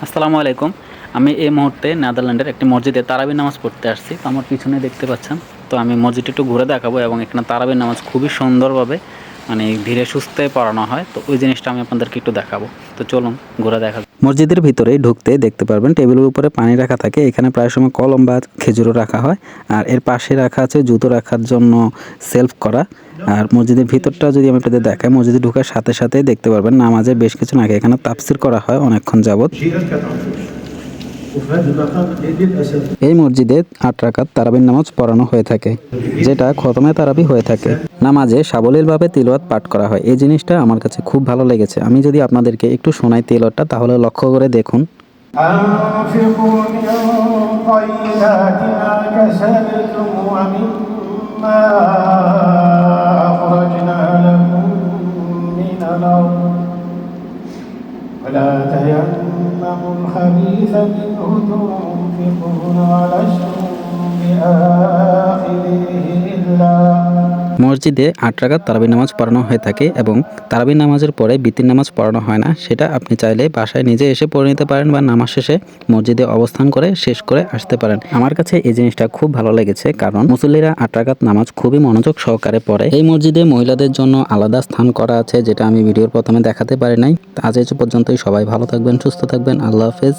আসসালামু আলাইকুম। আমি এই মুহূর্তে নেদারল্যান্ডের একটি মসজিদে তারাবির নামাজ পড়তে আসছি। তো আমার পিছনে দেখতে পাচ্ছেন। তো আমি মসজিদটা একটু ঘুরে দেখাবো এবং এখানে তারাবির নামাজ খুবই সুন্দরভাবে ধীরে সুস্থে পড়ানো হয়। তো ওই জিনিসটা আমি আপনাদেরকে একটু দেখাবো। তো চলুন ঘুরে দেখা যাক। মসজিদের ভিতরে ঢুকতে দেখতে পারবেন টেবিলের উপরে পানি রাখা থাকে। এখানে প্রায় সময় কলম বা খেজুরও রাখা হয়। আর এর পাশে রাখা আছে জুতো রাখার জন্য সেলফ করা। আর মসজিদের ভিতরটা যদি আমি আপনাদের দেখাই, মসজিদে ঢোকার সাথে সাথেই দেখতে পারবেন নামাজের বেশ কিছু আগে এখানে তাফসির করা হয় অনেকক্ষণ যাবত। এই মসজিদে ৮ রাকাত তারাবির নামাজ পড়ানো হয়ে থাকে, যেটা খতমে তারাবি হয়ে থাকে। নামাজে সাবলীলভাবে তিলাওয়াত পাঠ করা হয়। এই জিনিসটা আমার কাছে খুব ভালো লেগেছে। আমি যদি আপনাদেরকে একটু শোনাই তিলাওয়াতটা, তাহলে লক্ষ্য করে দেখুন। أنفقوا من طيبات ما كسبتم ومما أخرجنا لكم من الأرض ولا تيمموا الخبيث منه تنفقون ولستم بآخذه إلا মসজিদে ৮ রাকাত তারাবির নামাজ পড়ানো হয়ে থাকে এবং তারাবির নামাজের পরে বিতির নামাজ পড়ানো হয় না। সেটা আপনি চাইলে বাসায় নিজে এসে পড়ে নিতে পারেন বা নামাজ শেষে মসজিদে অবস্থান করে শেষ করে আসতে পারেন। আমার কাছে এই জিনিসটা খুব ভালো লেগেছে, কারণ মুসল্লিরা ৮ রাকাত নামাজ খুবই মনোযোগ সহকারে পড়ে। এই মসজিদে মহিলাদের জন্য আলাদা স্থান করা আছে, যেটা আমি ভিডিওর প্রথমে দেখাতে পারি নাই। আজ এই পর্যন্তই। সবাই ভালো থাকবেন, সুস্থ থাকবেন। আল্লাহ হাফেজ।